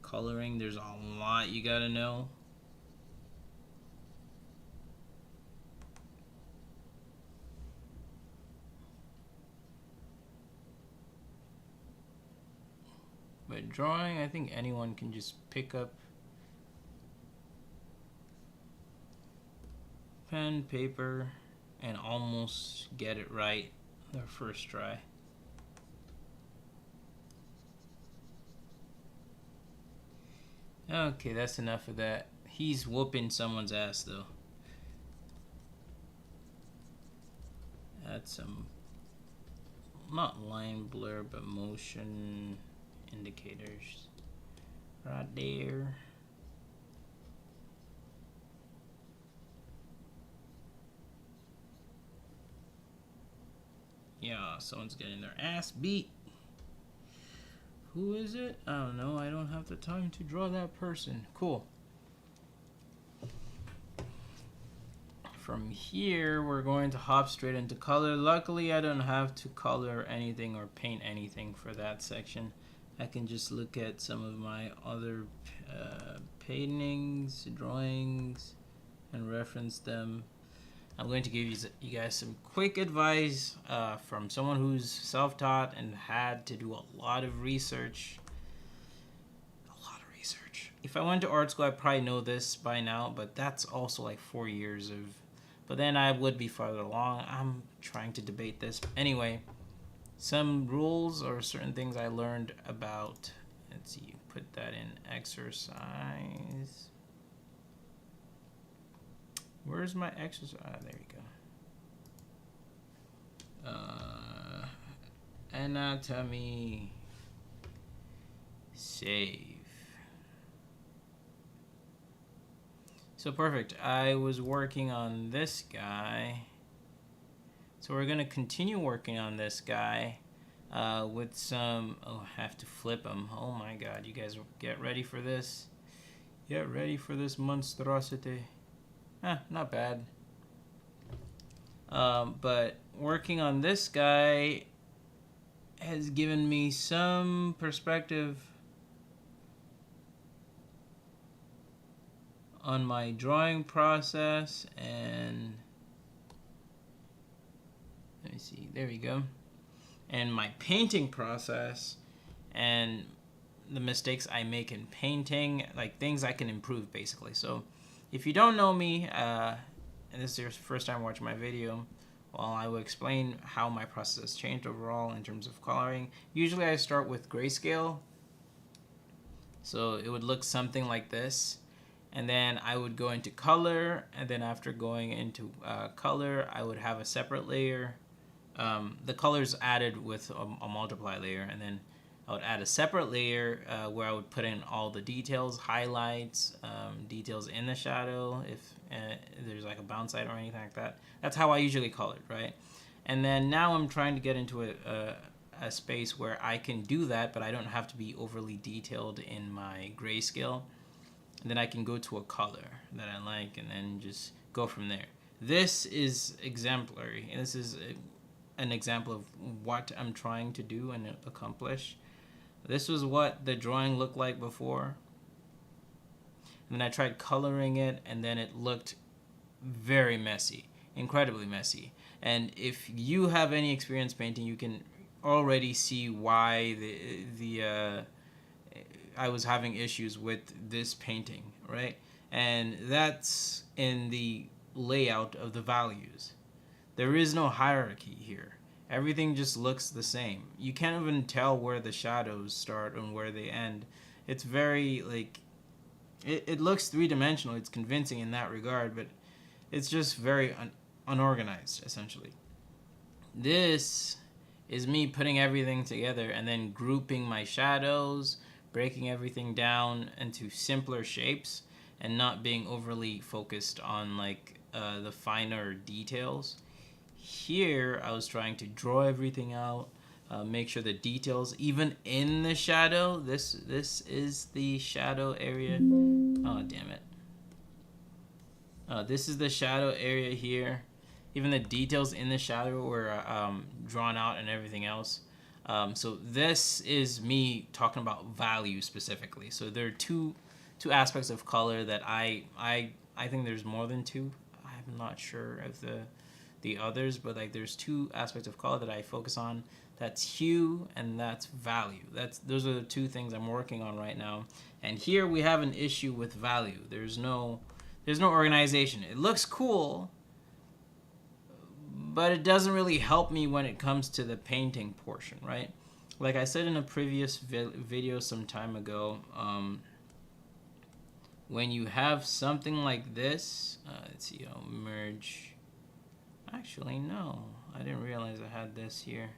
coloring. There's a lot you gotta know. But drawing, I think anyone can just pick up pen, paper, and almost get it right their first try. Okay, that's enough of that. He's whooping someone's ass, though. Add some, not line blur, but motion indicators right there. Yeah, someone's getting their ass beat. Who is it? I don't know. I don't have the time to draw that person. Cool. From here, we're going to hop straight into color. Luckily, I don't have to color anything or paint anything for that section. I can just look at some of my other paintings, drawings, and reference them. I'm going to give you guys some quick advice from someone who's self-taught and had to do a lot of research. If I went to art school, I'd probably know this by now, but that's also like 4 years of... But then I would be farther along. I'm trying to debate this. Anyway, some rules or certain things I learned about... Let's see, put that in exercise. Where's my exercise? Ah, there you go. Anatomy. Save. So perfect. I was working on this guy. So we're going to continue working on this guy with some... Oh, I have to flip him. Oh my god. You guys get ready for this. Get ready for this monstrosity. Not bad. But working on this guy has given me some perspective on my drawing process, and let me see, there we go, and my painting process, and the mistakes I make in painting, like things I can improve basically. So if you don't know me, and this is your first time watching my video, well, I will explain how my process has changed overall in terms of coloring. Usually I start with grayscale, so it would look something like this. And then I would go into color, and then after going into color, I would have a separate layer. The color's added with a multiply layer, and then I would add a separate layer where I would put in all the details, highlights, details in the shadow, if there's like a bounce light or anything like that. That's how I usually color it, right? And then now I'm trying to get into a space where I can do that, but I don't have to be overly detailed in my grayscale. And then I can go to a color that I like and then just go from there. This is exemplary. And this is an example of what I'm trying to do and accomplish. This was what the drawing looked like before. And then I tried coloring it, and then it looked very messy, incredibly messy. And if you have any experience painting, you can already see why I was having issues with this painting, right? And that's in the layout of the values. There is no hierarchy here. Everything just looks the same. You can't even tell where the shadows start and where they end. It's very, like, it looks three-dimensional. It's convincing in that regard, but it's just very unorganized, essentially. This is me putting everything together and then grouping my shadows, breaking everything down into simpler shapes, and not being overly focused on, like, the finer details. Here, I was trying to draw everything out, make sure the details, even in the shadow, this is the shadow area. Oh, damn it. This is the shadow area here. Even the details in the shadow were drawn out and everything else. So this is me talking about value specifically. So there are two aspects of color that I think there's more than two. I'm not sure of the others, but like there's two aspects of color that I focus on. That's hue and that's value. Those are the two things I'm working on right now. And here we have an issue with value. There's no organization. It looks cool, but it doesn't really help me when it comes to the painting portion, right? Like I said in a previous video some time ago, when you have something like this, let's see, I'll merge. Actually, no, I didn't realize I had this here.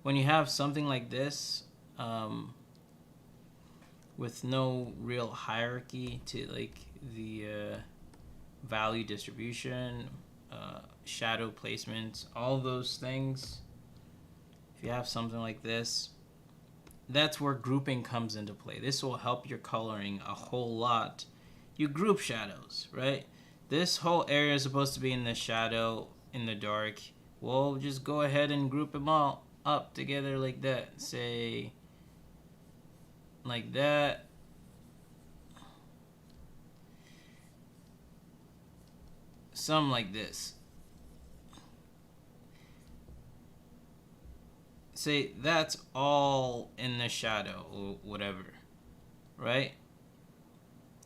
When you have something like this, with no real hierarchy to like the value distribution, shadow placement, all those things, if you have something like this, that's where grouping comes into play. This will help your coloring a whole lot. You group shadows, right? This whole area is supposed to be in the shadow, in the dark. Well, just go ahead and group them all up together like that. Say, like that. Some like this. Say that's all in the shadow or whatever, right?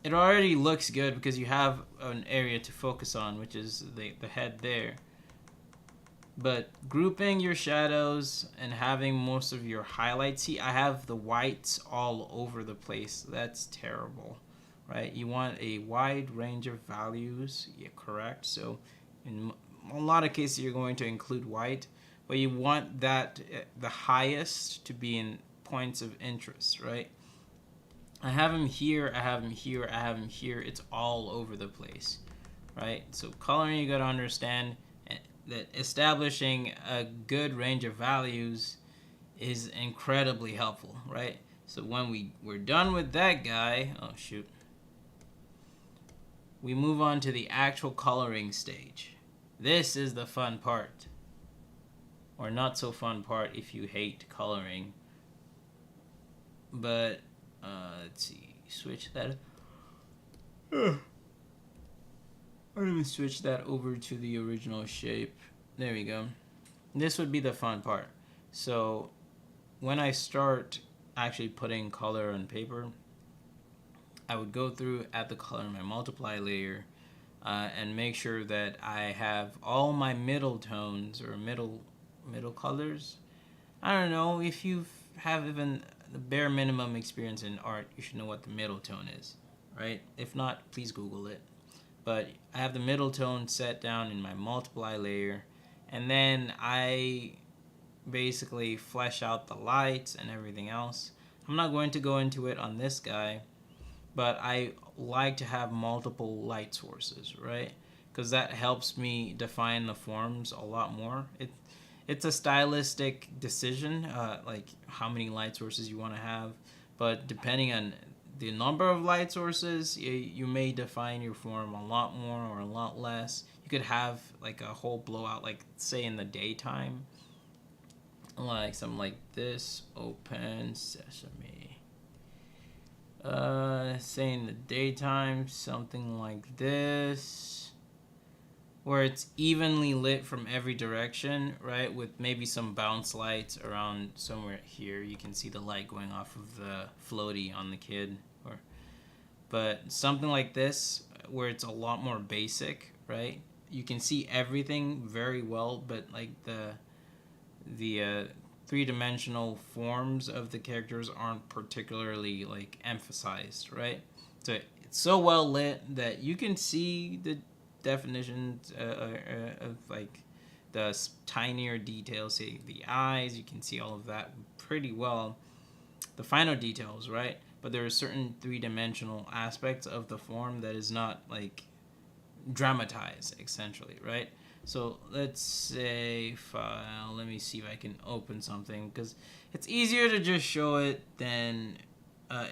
It already looks good because you have an area to focus on, which is the head there. But grouping your shadows and having most of your highlights, see, I have the whites all over the place. That's terrible, right? You want a wide range of values, yeah, correct? So in a lot of cases, you're going to include white, but you want that the highest to be in points of interest, right? I have them here, I have them here, I have them here. It's all over the place, right? So coloring, you got to understand that establishing a good range of values is incredibly helpful, right? So when we're done with that guy, oh shoot, we move on to the actual coloring stage. This is the fun part, or not so fun part if you hate coloring. But let's see, switch that. I'm going to switch that over to the original shape. There we go. This would be the fun part. So when I start actually putting color on paper, I would go through at the color in my multiply layer and make sure that I have all my middle tones or middle colors. I don't know, if you have even the bare minimum experience in art, you should know what the middle tone is, right? If not, please Google it. But I have the middle tone set down in my multiply layer, and then I basically flesh out the lights and everything else. I'm not going to go into it on this guy, but I like to have multiple light sources, right? Because that helps me define the forms a lot more. It's a stylistic decision, like how many light sources you want to have, but depending on the number of light sources, you may define your form a lot more or a lot less. You could have like a whole blowout, like say in the daytime, like something like this, open sesame. Say in the daytime, something like this, where it's evenly lit from every direction, right? With maybe some bounce lights around somewhere here. You can see the light going off of the floaty on the kid, but something like this, where it's a lot more basic, right? You can see everything very well, but like the three-dimensional forms of the characters aren't particularly like emphasized, right? So it's so well lit that you can see the definitions of like the tinier details, say the eyes. You can see all of that pretty well, the finer details, right? But there are certain three-dimensional aspects of the form that is not like dramatized, essentially, right? So let's say file. Let me see if I can open something, because it's easier to just show it than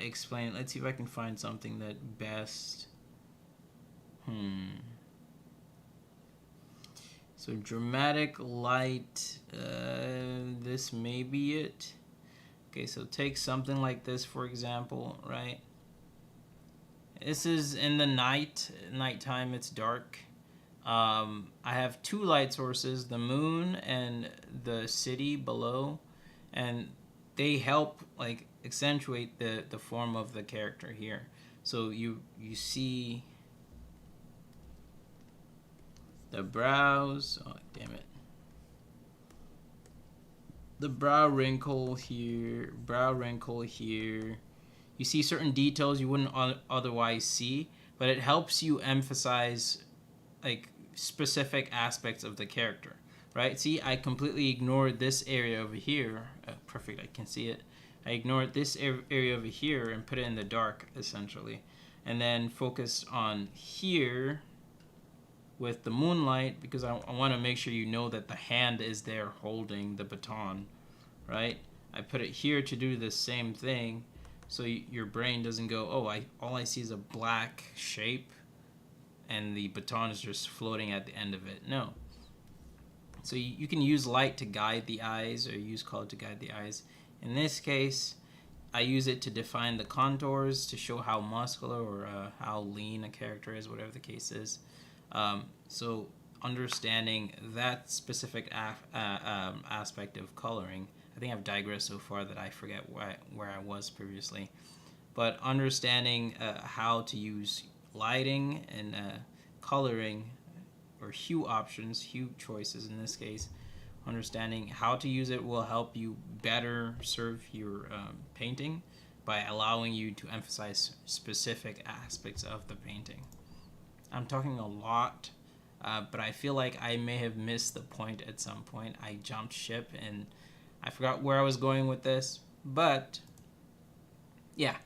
explain it. Let's see if I can find something that best. So dramatic light. This may be it. Okay, so take something like this, for example, right? This is in the nighttime, it's dark. I have two light sources, the moon and the city below, and they help like accentuate the form of the character here. So you see the brows. Oh, damn it. The brow wrinkle here. You see certain details you wouldn't otherwise see, but it helps you emphasize like specific aspects of the character, right? See, I completely ignored this area over here. Perfect, I can see it. I ignored this area over here and put it in the dark, essentially. And then focus on here with the moonlight, because I want to make sure you know that the hand is there holding the baton, right? I put it here to do the same thing, so your brain doesn't go, oh, all I see is a black shape, and the baton is just floating at the end of it. No. So you can use light to guide the eyes, or use color to guide the eyes. In this case, I use it to define the contours, to show how muscular or how lean a character is, whatever the case is. So understanding that specific aspect of coloring, I think I've digressed so far that I forget where I was previously. But understanding how to use lighting and coloring, or hue options, hue choices in this case, understanding how to use it will help you better serve your painting by allowing you to emphasize specific aspects of the painting. I'm talking a lot, but I feel like I may have missed the point at some point. I jumped ship and I forgot where I was going with this, but yeah.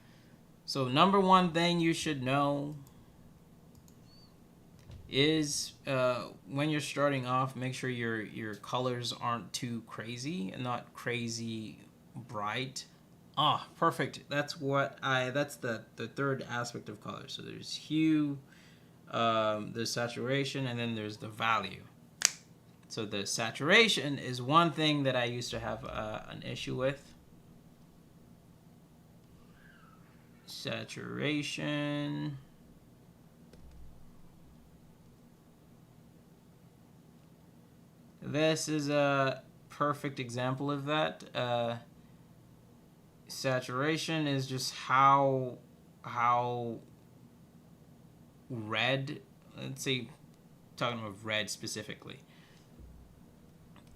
So number one thing you should know is when you're starting off, make sure your colors aren't too crazy and not crazy bright. Ah, perfect. That's the third aspect of color. So there's hue, there's saturation, and then there's the value. So the saturation is one thing that I used to have an issue with. Saturation. This is a perfect example of that. Saturation is just how red, let's say, talking about red specifically,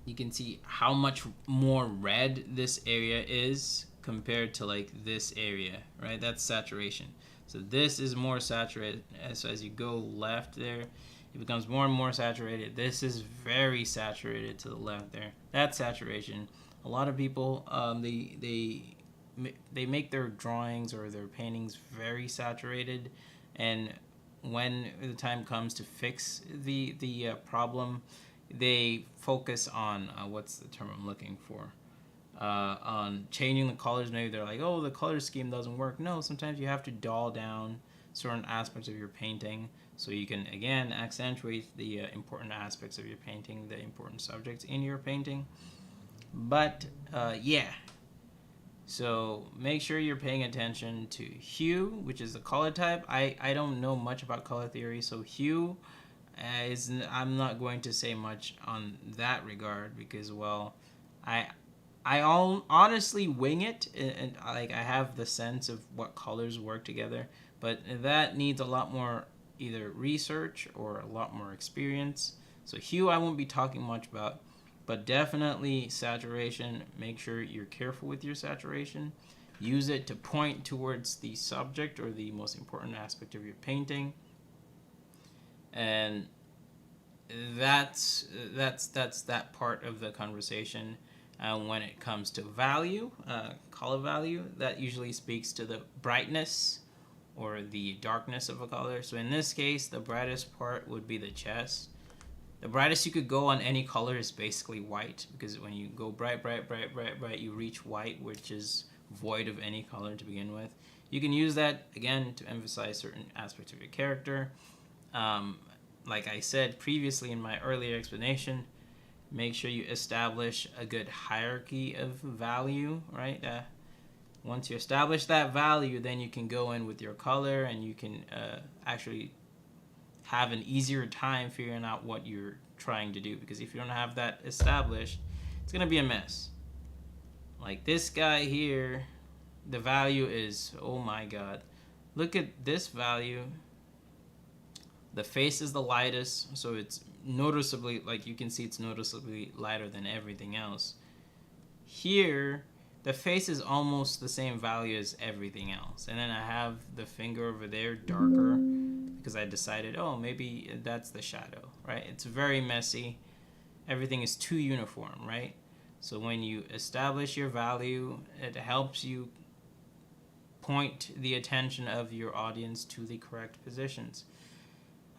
you can see how much more red this area is compared to like this area, right? That's saturation. So this is more saturated. So as you go left there, It becomes more and more saturated. This is very saturated to the left there. That's saturation. A lot of people, they make their drawings or their paintings very saturated, and when the time comes to fix the problem, they focus on what's the term I'm looking for? On changing the colors. Maybe they're like, oh, the color scheme doesn't work. No, sometimes you have to dull down certain aspects of your painting so you can again accentuate the important aspects of your painting, the important subjects in your painting. But yeah, so make sure you're paying attention to hue, which is the color type. I don't know much about color theory, so hue is, I'm not going to say much on that regard because, well, I honestly wing it, and like I have the sense of what colors work together, but that needs a lot more either research or a lot more experience. So hue I won't be talking much about, but definitely saturation. Make sure you're careful with your saturation. Use it to point towards the subject or the most important aspect of your painting, and that's that part of the conversation. When it comes to value, color value, that usually speaks to the brightness or the darkness of a color. So in this case, the brightest part would be the chest. The brightest you could go on any color is basically white, because when you go bright, you reach white, which is void of any color to begin with. You can use that, again, to emphasize certain aspects of your character. Like I said previously in my earlier explanation, make sure you establish a good hierarchy of value, right? Once you establish that value, then you can go in with your color, and you can actually have an easier time figuring out what you're trying to do. Because if you don't have that established, it's going to be a mess. Like this guy here, the value is, oh my god. Look at this value. The face is the lightest, so it's noticeably, like you can see, it's noticeably lighter than everything else. Here, the face is almost the same value as everything else. And then I have the finger over there darker because I decided, oh, maybe that's the shadow, right? It's very messy. Everything is too uniform, right? So when you establish your value, it helps you point the attention of your audience to the correct positions.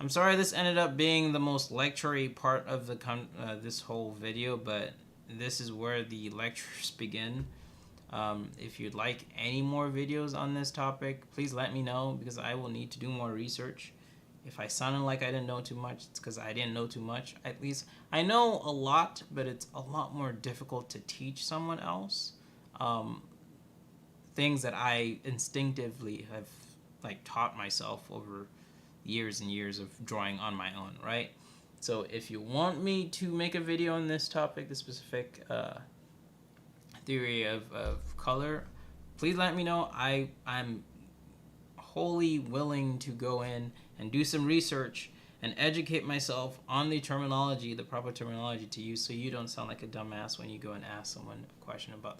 I'm sorry this ended up being the most lecture-y part of the this whole video, but this is where the lectures begin. If you'd like any more videos on this topic, please let me know, because I will need to do more research. If I sounded like I didn't know too much, it's because I didn't know too much. At least I know a lot, but it's a lot more difficult to teach someone else things that I instinctively have like taught myself over years and years of drawing on my own, right? So if you want me to make a video on this topic, the specific theory of color, please let me know. I'm wholly willing to go in and do some research and educate myself on the terminology, the proper terminology to use, so you don't sound like a dumbass when you go and ask someone a question about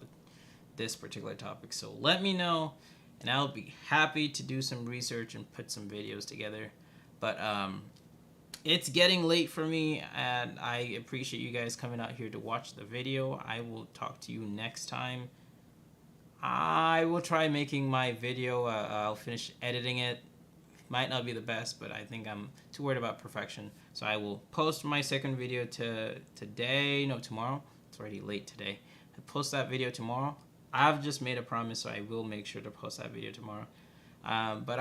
this particular topic. So let me know, and I'll be happy to do some research and put some videos together. But it's getting late for me, and I appreciate you guys coming out here to watch the video. I will talk to you next time. I will try making my video. I'll finish editing it. Might not be the best, but I think I'm too worried about perfection. So I will post my second video tomorrow. It's already late today. I'll post that video tomorrow. I've just made a promise, so I will make sure to post that video tomorrow. But